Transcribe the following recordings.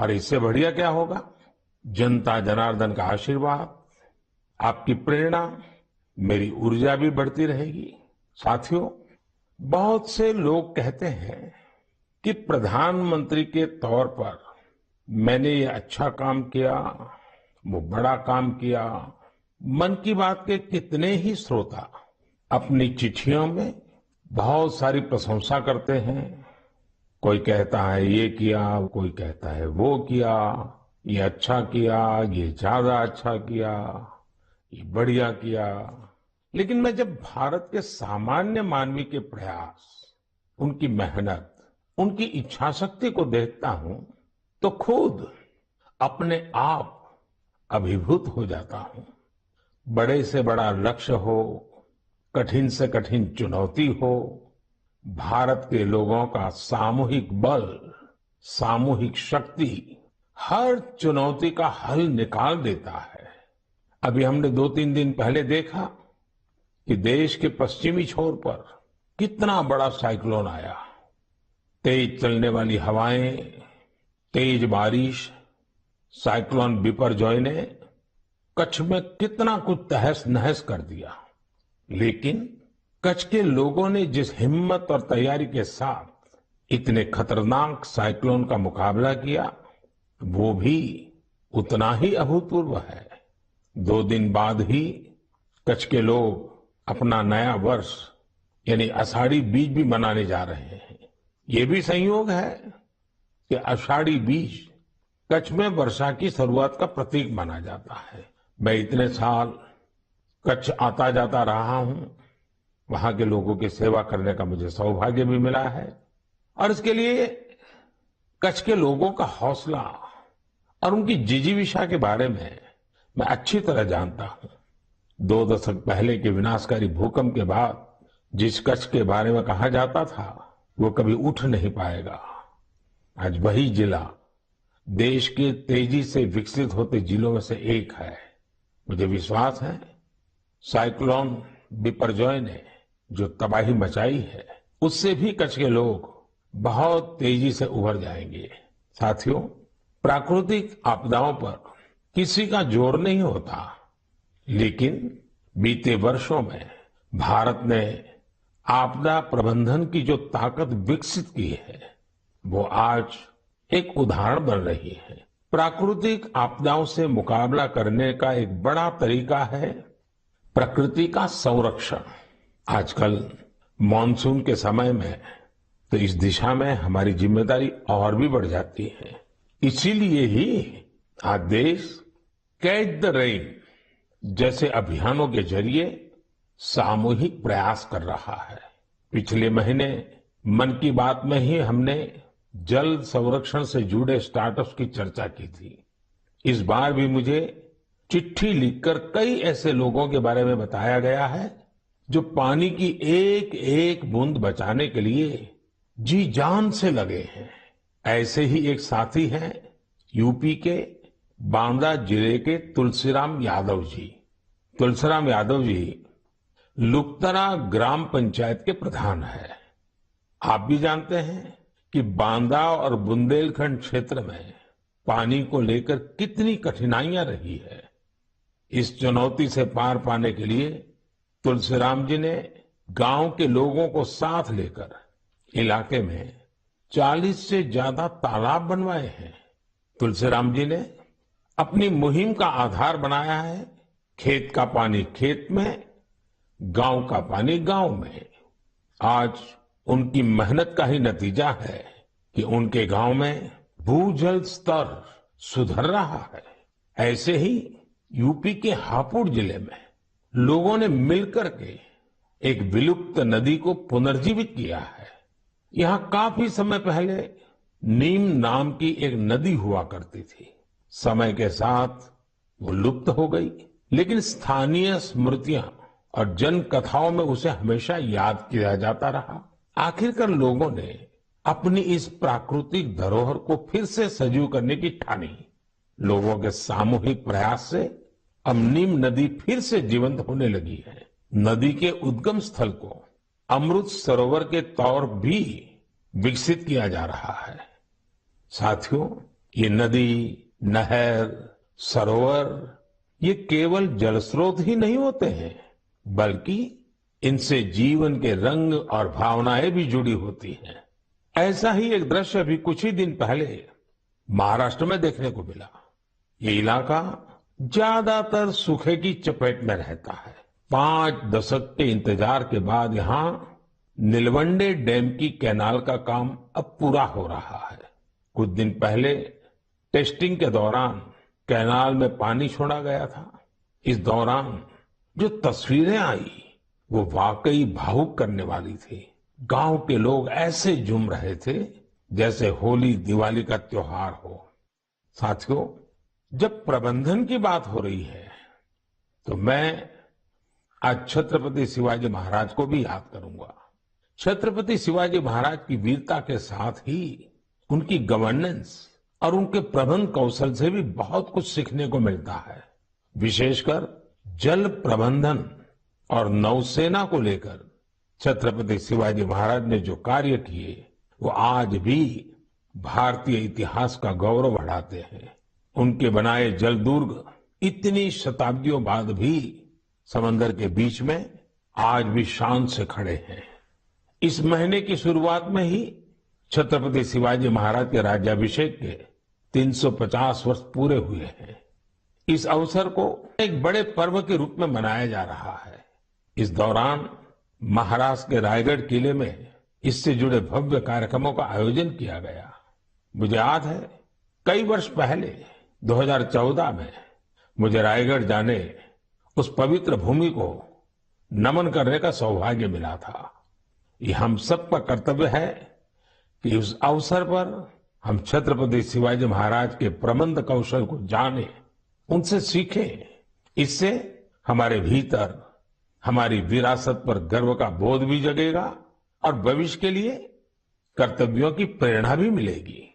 और इससे बढ़िया क्या होगा? जनता जनार्दन का आशीर्वाद, आपकी प्रेरणा, मेरी ऊर्जा भी बढ़ती रहेगी। साथियों, बहुत से लोग कहते हैं कि प्रधानमंत्री के तौर पर मैंने ये अच्छा काम किया, वो बड़ा काम किया। मन की बात के कितने ही श्रोता अपनी चिट्ठियों में बहुत सारी प्रशंसा करते हैं। कोई कहता है ये किया, कोई कहता है वो किया, ये अच्छा किया, ये ज्यादा अच्छा किया, ये बढ़िया किया। लेकिन मैं जब भारत के सामान्य मानवी के प्रयास, उनकी मेहनत, उनकी इच्छा शक्ति को देखता हूं तो खुद अपने आप अभिभूत हो जाता हूं। बड़े से बड़ा लक्ष्य हो, कठिन से कठिन चुनौती हो, भारत के लोगों का सामूहिक बल, सामूहिक शक्ति हर चुनौती का हल निकाल देता है। अभी हमने 2-3 दिन पहले देखा कि देश के पश्चिमी छोर पर कितना बड़ा साइक्लोन आया। तेज चलने वाली हवाएं, तेज बारिश, साइक्लोन बिपरजॉय ने कच्छ में कितना कुछ तहस नहस कर दिया। लेकिन कच्छ के लोगों ने जिस हिम्मत और तैयारी के साथ इतने खतरनाक साइक्लोन का मुकाबला किया, वो भी उतना ही अभूतपूर्व है। 2 दिन बाद ही कच्छ के लोग अपना नया वर्ष यानी आषाढ़ी बीज भी मनाने जा रहे हैं। ये भी संयोग है कि आषाढ़ी बीज कच्छ में वर्षा की शुरुआत का प्रतीक माना जाता है। मैं इतने साल कच्छ आता जाता रहा हूं, वहां के लोगों की सेवा करने का मुझे सौभाग्य भी मिला है और इसके लिए कच्छ के लोगों का हौसला और उनकी जिजीविषा के बारे में मैं अच्छी तरह जानता हूं। 2 दशक पहले के विनाशकारी भूकंप के बाद जिस कच्छ के बारे में कहा जाता था वो कभी उठ नहीं पाएगा, आज वही जिला देश के तेजी से विकसित होते जिलों में से एक है। मुझे विश्वास है साइक्लोन बिपरजॉय ने जो तबाही मचाई है उससे भी कच्छ के लोग बहुत तेजी से उभर जाएंगे। साथियों, प्राकृतिक आपदाओं पर किसी का जोर नहीं होता, लेकिन बीते वर्षों में भारत ने आपदा प्रबंधन की जो ताकत विकसित की है वो आज एक उदाहरण बन रही है। प्राकृतिक आपदाओं से मुकाबला करने का एक बड़ा तरीका है प्रकृति का संरक्षण। आजकल मानसून के समय में तो इस दिशा में हमारी जिम्मेदारी और भी बढ़ जाती है। इसीलिए ही आज देश कैच द रेन जैसे अभियानों के जरिए सामूहिक प्रयास कर रहा है। पिछले महीने मन की बात में ही हमने जल संरक्षण से जुड़े स्टार्टअप्स की चर्चा की थी। इस बार भी मुझे चिट्ठी लिखकर कई ऐसे लोगों के बारे में बताया गया है जो पानी की एक एक बूंद बचाने के लिए जी जान से लगे हैं। ऐसे ही एक साथी हैं यूपी के बांदा जिले के तुलसीराम यादव जी। तुलसीराम यादव जी लुकतरा ग्राम पंचायत के प्रधान है। आप भी जानते हैं कि बांदा और बुंदेलखंड क्षेत्र में पानी को लेकर कितनी कठिनाइयां रही है। इस चुनौती से पार पाने के लिए तुलसीराम जी ने गांव के लोगों को साथ लेकर इलाके में 40 से ज्यादा तालाब बनवाए हैं। तुलसीराम जी ने अपनी मुहिम का आधार बनाया है खेत का पानी खेत में, गांव का पानी गांव में। आज उनकी मेहनत का ही नतीजा है कि उनके गांव में भूजल स्तर सुधर रहा है। ऐसे ही यूपी के हापुड़ जिले में लोगों ने मिलकर के एक विलुप्त नदी को पुनर्जीवित किया है। यहाँ काफी समय पहले नीम नाम की एक नदी हुआ करती थी। समय के साथ वो लुप्त हो गई, लेकिन स्थानीय स्मृतियां और जन कथाओं में उसे हमेशा याद किया जाता रहा। आखिरकार लोगों ने अपनी इस प्राकृतिक धरोहर को फिर से सजीव करने की ठानी। लोगों के सामूहिक प्रयास से अब नीम नदी फिर से जीवंत होने लगी है। नदी के उद्गम स्थल को अमृत सरोवर के तौर भी विकसित किया जा रहा है। साथियों, ये नदी, नहर, सरोवर ये केवल जल स्रोत ही नहीं होते हैं, बल्कि इनसे जीवन के रंग और भावनाएं भी जुड़ी होती हैं। ऐसा ही एक दृश्य अभी कुछ ही दिन पहले महाराष्ट्र में देखने को मिला। ये इलाका ज्यादातर सूखे की चपेट में रहता है। 5 दशक के इंतजार के बाद यहाँ नीलवंडे डैम की कैनाल का काम अब पूरा हो रहा है। कुछ दिन पहले टेस्टिंग के दौरान कैनाल में पानी छोड़ा गया था। इस दौरान जो तस्वीरें आई वो वाकई भावुक करने वाली थी। गांव के लोग ऐसे झूम रहे थे जैसे होली दिवाली का त्योहार हो। साथियों, जब प्रबंधन की बात हो रही है तो मैं आज छत्रपति शिवाजी महाराज को भी याद करूंगा। छत्रपति शिवाजी महाराज की वीरता के साथ ही उनकी गवर्नेंस और उनके प्रबंध कौशल से भी बहुत कुछ सीखने को मिलता है। विशेषकर जल प्रबंधन और नौसेना को लेकर छत्रपति शिवाजी महाराज ने जो कार्य किए वो आज भी भारतीय इतिहास का गौरव बढ़ाते हैं। उनके बनाए जल दुर्ग इतनी शताब्दियों बाद भी समंदर के बीच में आज भी शान से खड़े हैं। इस महीने की शुरुआत में ही छत्रपति शिवाजी महाराज के राज्याभिषेक के 350 वर्ष पूरे हुए हैं। इस अवसर को एक बड़े पर्व के रूप में मनाया जा रहा है। इस दौरान महाराष्ट्र के रायगढ़ किले में इससे जुड़े भव्य कार्यक्रमों का आयोजन किया गया। मुझे याद है कई वर्ष पहले 2014 में मुझे रायगढ़ जाने उस पवित्र भूमि को नमन करने का सौभाग्य मिला था। ये हम सबका कर्तव्य है कि उस अवसर पर हम छत्रपति शिवाजी महाराज के प्रबंध कौशल को जानें, उनसे सीखें। इससे हमारे भीतर हमारी विरासत पर गर्व का बोध भी जगेगा और भविष्य के लिए कर्तव्यों की प्रेरणा भी मिलेगी।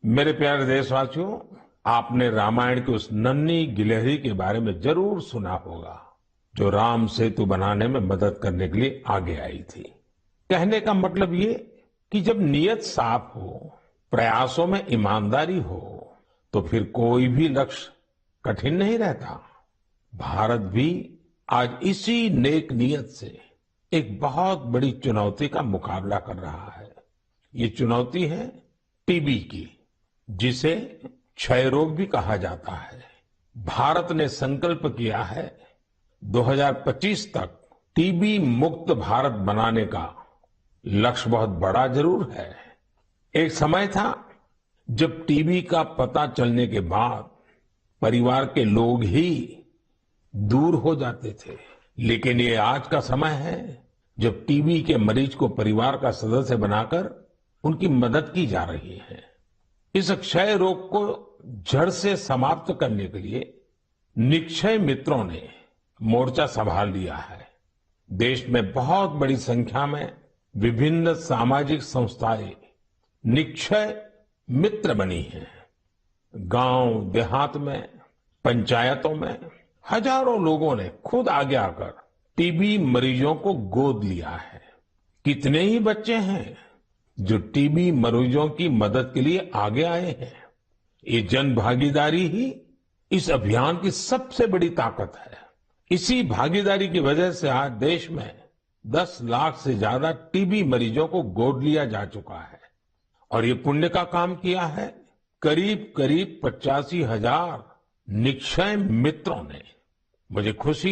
मेरे प्यारे देशवासियों, आपने रामायण की उस नन्ही गिलहरी के बारे में जरूर सुना होगा जो राम सेतु बनाने में मदद करने के लिए आगे आई थी। कहने का मतलब ये कि जब नीयत साफ हो, प्रयासों में ईमानदारी हो, तो फिर कोई भी लक्ष्य कठिन नहीं रहता। भारत भी आज इसी नेक नियत से एक बहुत बड़ी चुनौती का मुकाबला कर रहा है। ये चुनौती है टीबी की, जिसे क्षय रोग भी कहा जाता है। भारत ने संकल्प किया है 2025 तक टीबी मुक्त भारत बनाने का। लक्ष्य बहुत बड़ा जरूर है। एक समय था जब टीबी का पता चलने के बाद परिवार के लोग ही दूर हो जाते थे, लेकिन ये आज का समय है जब टीबी के मरीज को परिवार का सदस्य बनाकर उनकी मदद की जा रही है। इस क्षय रोग को जड़ से समाप्त करने के लिए निक्षय मित्रों ने मोर्चा संभाल लिया है। देश में बहुत बड़ी संख्या में विभिन्न सामाजिक संस्थाएं निक्षय मित्र बनी हैं। गांव देहात में, पंचायतों में हजारों लोगों ने खुद आगे आकर टीबी मरीजों को गोद लिया है। कितने ही बच्चे हैं जो टीबी मरीजों की मदद के लिए आगे आए हैं। ये जन भागीदारी ही इस अभियान की सबसे बड़ी ताकत है। इसी भागीदारी की वजह से आज देश में 10 लाख से ज्यादा टीबी मरीजों को गोद लिया जा चुका है। और ये पुण्य का काम किया है करीब करीब 85,000 निक्षय मित्रों ने। मुझे खुशी